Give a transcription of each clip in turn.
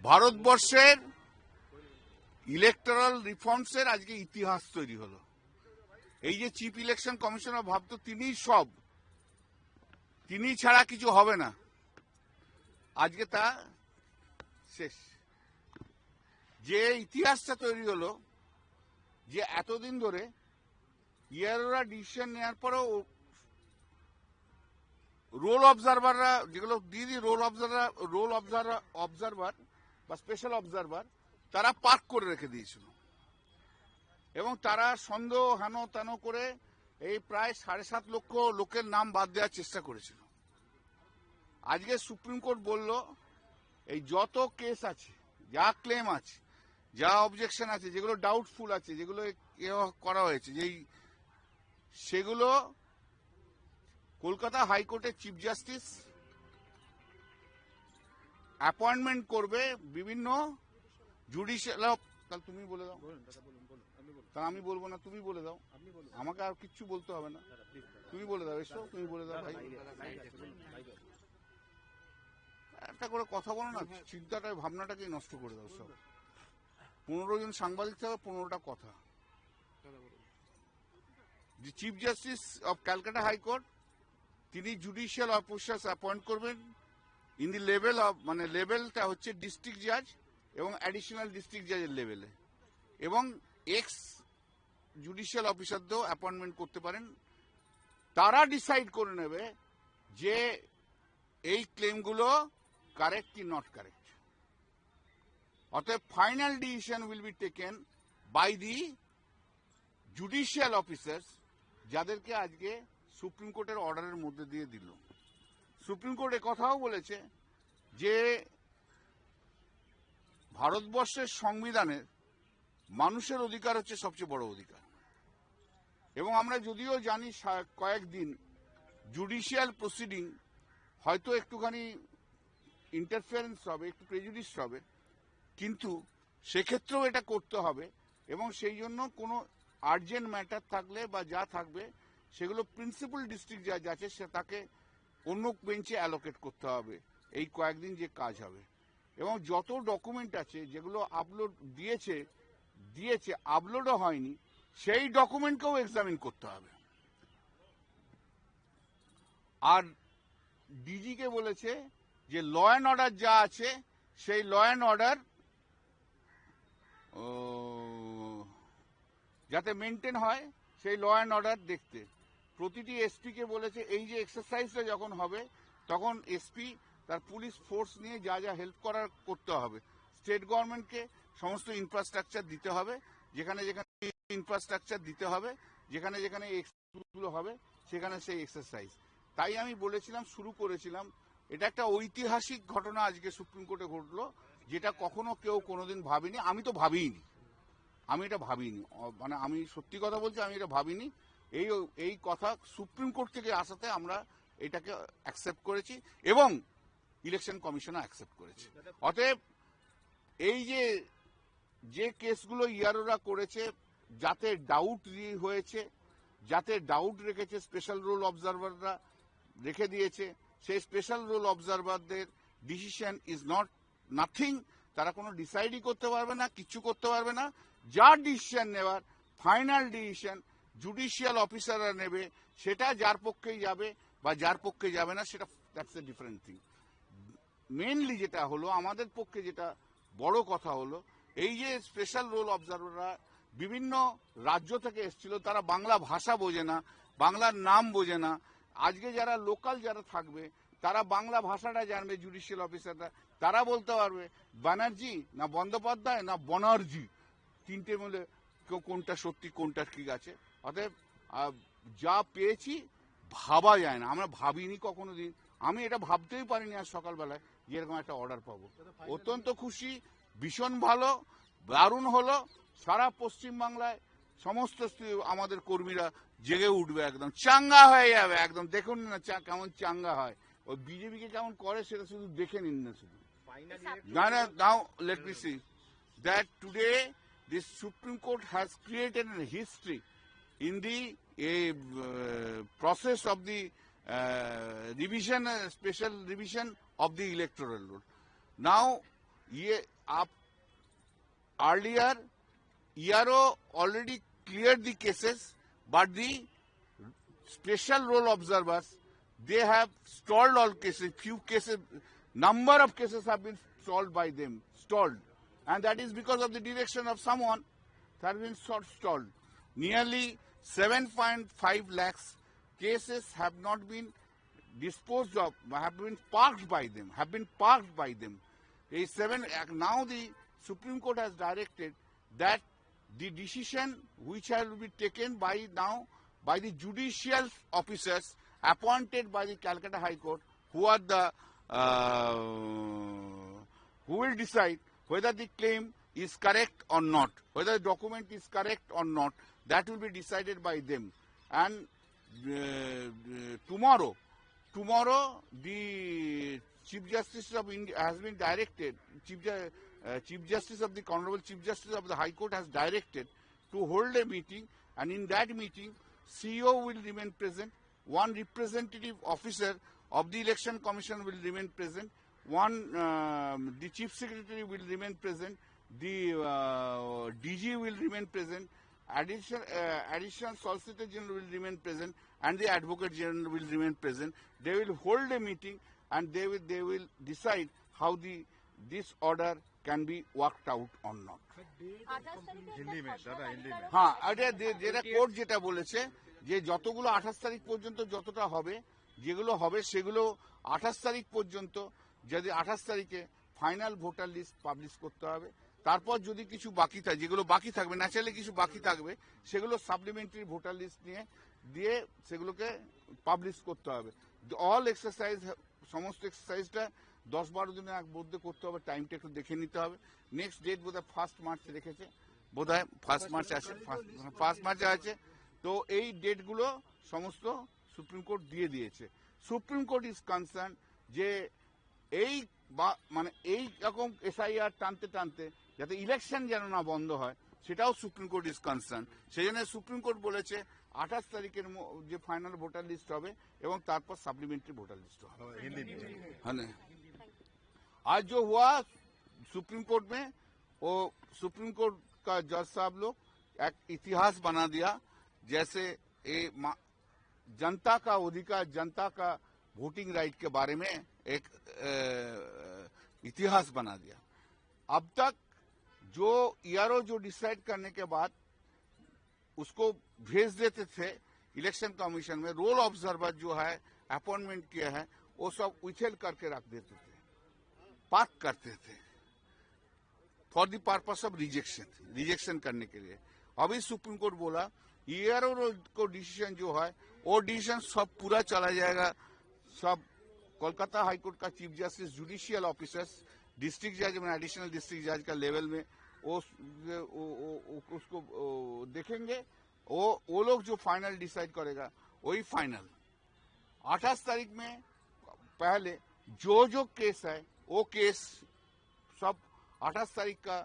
ভারতবর্ষের ইলেকটোরাল রিফর্মসের আজকে ইতিহাস তৈরি হলো। এই যে চিফ ইলেকশন কমিশনার ভাবতো তিনিই সব, তিনি ছাড়া কিছু হবে না, আজকে তা শেষ। যে ইতিহাসটা তৈরি হলো যে এতদিন ধরে ইয়ারোরা ডিসিশন নেওয়ার পরেও রোল অবজারভাররা যেগুলো দিদি রোল অবজারভার বা স্পেশাল অবজারভার তারা পার্ক করে রেখে দিয়েছিল এবং তারা সন্দেহ হেন তেন করে এই প্রায় 7.5 লক্ষ লোকের নাম বাদ দেওয়ার চেষ্টা করেছিল। আজকে সুপ্রিম কোর্ট বলল এই যত কেস আছে, যা ক্লেম আছে, যা অবজেকশন আছে, যেগুলো ডাউটফুল আছে, যেগুলো করা হয়েছে, সেগুলো কলকাতা হাইকোর্টের চিফ জাস্টিস অ্যাপয়েন্টমেন্ট করবে বিভিন্ন জুডিশিয়াল। তাহলে তুমি বলে দাও। তাহলে আমি বলবো না, তুমি বলে দাও, আমাকে আর কিচ্ছু বলতে হবে না, তুমি বলে দাও। এসো তুমি বলে দাও ভাই, একটা করে কথা বলো না, চিন্তাটা ভাবনাটাকে নষ্ট করে দাও সব। 15 জন সাংবাদিক থেকে 15টা কথা। The chief justice of Calcutta high court তিনি জুডিশিয়াল অফিসার্স অ্যাপয়েন্ট করবেন ইন দি লেভেল অফ, মানে লেভেলটা হচ্ছে ডিস্ট্রিক্ট জাজ এবং অ্যাডিশনাল ডিস্ট্রিক্ট জাজের লেভেলে, এবং এক্স জুডিশিয়াল অফিসারদেরও অ্যাপয়েন্টমেন্ট করতে পারেন। তারা ডিসাইড করে নেবে যে এই ক্লেমগুলো কারেক্ট কি নট কারেক্ট। অতএব final decision will be taken by the judicial officers, যাদেরকে আজকে সুপ্রিম কোর্টের অর্ডারের মধ্যে দিয়ে দিল। সুপ্রিম কোর্ট কথাও বলেছে যে ভারতবর্ষের সংবিধানের মানুষের অধিকার হচ্ছে সবচেয়ে বড় অধিকার, এবং আমরা যদিও জানি কয়েকদিন জুডিশিয়াল প্রসিডিং হয়তো একটুখানি ইন্টারফারেন্স হবে, একটু প্রেজুডিস হবে, কিন্তু সেক্ষেত্রেও এটা করতে হবে, এবং সেই জন্য কোনো আর্জেন্ট ম্যাটার থাকলে বা যা থাকবে সেগুলো প্রিন্সিপাল ডিস্ট্রিক্ট জাজ আছে সে তাকে অন্য বেঞ্চে অ্যালোকেট করতে হবে। এই কয়েকদিন যে কাজ হবে, এবং যত ডকুমেন্ট আছে যেগুলো আপলোড দিয়েছে আপলোডও হয়নি, সেই ডকুমেন্টকেও এক্সামিন করতে হবে। আর ডিজিকে বলেছে যে ল অ্যান্ড অর্ডার যা আছে সেই ল অ্যান্ড অর্ডার যাতে মেনটেন হয়, সেই ল অ্যান্ড অর্ডার দেখতে। প্রতিটি এসপিকে বলেছে এই যে এক্সারসাইজটা যখন হবে তখন এসপি তার পুলিশ ফোর্স নিয়ে যা যা হেল্প করার করতে হবে। স্টেট গভর্নমেন্টকে সমস্ত ইনফ্রাস্ট্রাকচার দিতে হবে, যেখানে যেখানে ইনফ্রাস্ট্রাকচার দিতে হবে, যেখানে যেখানে এক্সগুলো হবে সেখানে সেই এক্সারসাইজ। তাই আমি বলেছিলাম, শুরু করেছিলাম, এটা একটা ঐতিহাসিক ঘটনা আজকে সুপ্রিম কোর্টে ঘটলো, যেটা কখনো কেউ কোনোদিন ভাবিনি। আমি তো ভাবিনি, আমি এটা ভাবিনি, মানে আমি সত্যি কথা বলছি, আমি এটা ভাবিনি। এই কথা সুপ্রিম কোর্ট থেকে আসাতে আমরা এটাকে অ্যাকসেপ্ট করেছি এবং ইলেকশন কমিশনও অ্যাকসেপ্ট করেছে। অতএব এই যে কেসগুলো ইয়ারোরা করেছে, যাতে ডাউট হয়েছে, যাতে ডাউট রেখেছে, স্পেশাল রোল অবজারভাররা রেখে দিয়েছে, সেই স্পেশাল রোল অবজারভারদের ডিসিশন ইজ নট নাথিং। তারা কোনো ডিসাইডই করতে পারবে না, কিচ্ছু করতে পারবে না। যার ডিসিশন নেওয়ার ফাইনাল ডিসিশন জুডিশিয়াল অফিসাররা নেবে, সেটা যার পক্ষেই যাবে বা যার পক্ষে যাবে না সেটা that's a different thing. Mainly যেটা হলো, আমাদের পক্ষে যেটা বড় কথা হলো, এই যে স্পেশাল রোল অবজারভাররা বিভিন্ন রাজ্য থেকে এসেছিল, তারা বাংলা ভাষা বোঝে না, বাংলার নাম বোঝে না। আজকে যারা লোকাল যারা থাকবে তারা বাংলা ভাষাটা জানবে, জুডিশিয়াল অফিসাররা তারা বলতে পারবে ব্যানার্জি না বন্দ্যোপাধ্যায় না বনার্জি, তিনটে মিলে কোনটা সত্যি কোনটা ঠিক আছে। অতএব যা পেয়েছি ভাবা যায় না, আমরা ভাবিনি কখনো দিন, আমি এটা ভাবতেই পারিনি আজ সকালবেলায় যে এরকম একটা অর্ডার পাবো। অত্যন্ত খুশি, ভীষণ ভালো, দারুণ হলো। সারা পশ্চিমবাংলায় সমস্ত আমাদের কর্মীরা জেগে উঠবে, একদম চাঙ্গা হয়ে যাবে, একদম দেখুন না কেমন চাঙ্গা হয়। ওই বিজেপিকে কেমন করে সেটা শুধু দেখে নিন না, শুধু now let me see that today this Supreme Court has created a history in the process of the revision, special revision of the electoral law. Now ये आप earlier ERO already cleared the cases, but the special role observers, they have stalled all cases. Few cases, number of cases have been stalled by them, and that is because of the direction of someone that has been stalled. Nearly 7.5 lakhs cases have not been disposed of, have been parked by them. Now the Supreme Court has directed that the decision which will be taken by the judicial officers appointed by the Calcutta High Court, who will decide whether the claim is correct or not, whether the document is correct or not. That will be decided by them. And tomorrow the Chief Justice of India has been directed. Chief Justice of the Honorable Chief Justice of the High Court has directed to hold a meeting, and in that meeting, CEO will remain present. One representative officer of the Election Commission will remain present. The Chief Secretary will remain present. The DG will remain present. Additional Solicitor General will remain present, and the Advocate General will remain present. They will hold a meeting, and they will decide how this order can be worked out or not. হ্যাঁ, যেটা court যেটা বলেছে যে যতগুলো 28 তারিখ পর্যন্ত যতটা হবে, যেগুলো হবে সেগুলো 28 তারিখ পর্যন্ত, যদি 28 তারিখে ফাইনাল ভোটার লিস্ট পাবলিশ করতে হবে। তারপর যদি কিছু বাকি থাকে, যেগুলো বাকি থাকবে, ন্যাচারালি কিছু বাকি থাকবে, সেগুলো সাপ্লিমেন্টারি ভোটার লিস্ট দিয়ে সেগুলোকে পাবলিশ করতে হবে। অল এক্সারসাইজ, সমস্ত এক্সারসাইজটা 10-12 দিনের মধ্যে করতে হবে। টাইমটা একটু দেখে নিতে হবে। নেক্সট ডেট বোধহয় 1 মার্চ রেখেছে, বোধহয় 1 মার্চ আছে, 1 মার্চে আছে। তো এই ডেটগুলো সমস্ত সুপ্রিম কোর্ট দিয়ে দিয়েছে। সুপ্রিম কোর্ট ইজ কনসার্ন যে এই রকম এসআইআর টানতে যাতে ইলেকশন যেন না বন্ধ হয়, সেটাও সুপ্রিম কোর্ট ইজ কনসার্ন। সেই জন্য সুপ্রিম কোর্ট বলেছে 28 তারিখের যে ফাইনাল ভোটার লিস্ট হবে এবং তারপর সাপ্লিমেন্টারি ভোটার লিস্ট হবে। आज जो हुआ सुप्रीम कोर्ट में, वो सुप्रीम कोर्ट का जज साहब लोग एक इतिहास बना दिया। जैसे जनता का अधिकार, जनता का वोटिंग राइट के बारे में एक इतिहास बना दिया। अब तक जो ERO जो डिसाइड करने के बाद उसको भेज देते थे इलेक्शन कमीशन में, रोल ऑब्जर्वर जो है अपॉइंटमेंट किया है, वो सब विथेल्ड करके रख देते थे, पार्क करते थे for the purpose of rejection करने के लिए। अभी सुप्रीम कोर्ट बोला ERO को डिसीजन जो है वो डिसीजन सब पूरा चला जाएगा। सब कोलकाता हाई कोर्ट का chief justice, judicial officers, district जज में, एडिशनल डिस्ट्रिक्ट जज का लेवल में उसको देखेंगे। वो लोग जो फाइनल डिसाइड करेगा वही फाइनल। 28 तारीख में पहले जो केस है वो केस सब 28 तारीख का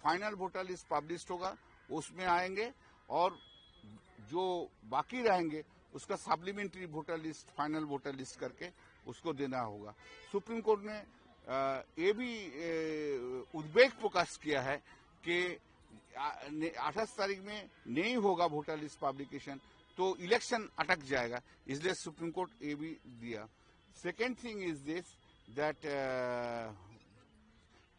फाइनल वोटर लिस्ट पब्लिश होगा, उसमें आएंगे, और जो बाकी रहेंगे उसका supplementary voter list, final voter list करके उसको देना होगा। सुप्रीम कोर्ट ने ये भी उद्वेग प्रकाश किया है कि 28 तारीख में नहीं होगा वोटर लिस्ट पब्लिकेशन तो इलेक्शन अटक जाएगा, इसलिए सुप्रीम कोर्ट ये भी दिया। Second thing is this that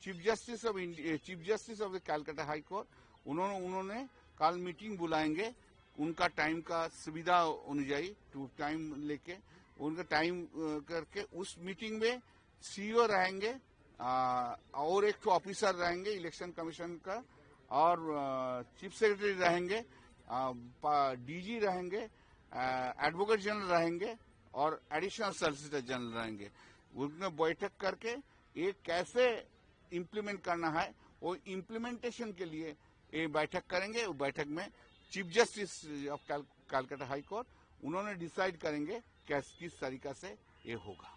chief justice of the Calcutta high court, उन्होंने कल मीटिंग बुलाएंगे, उनका टाइम का सुविधा अनुযায়ী टाइम लेके उनका टाइम करके उस मीटिंग में CEO रहेंगे और एक तो ऑफिसर रहेंगे इलेक्शन कमीशन का, और चीफ सेक्रेटरी रहेंगे, DG रहेंगे, एडवोकेट जनरल रहेंगे और एडिशनल सॉलिसिटर जनरल रहेंगे। उनमें बैठक करके ये कैसे इम्प्लीमेंट करना है, वो इम्प्लीमेंटेशन के लिए ये बैठक करेंगे। वो बैठक में chief justice of Calcutta high court उन्होंने डिसाइड करेंगे किस तरीका से ये होगा।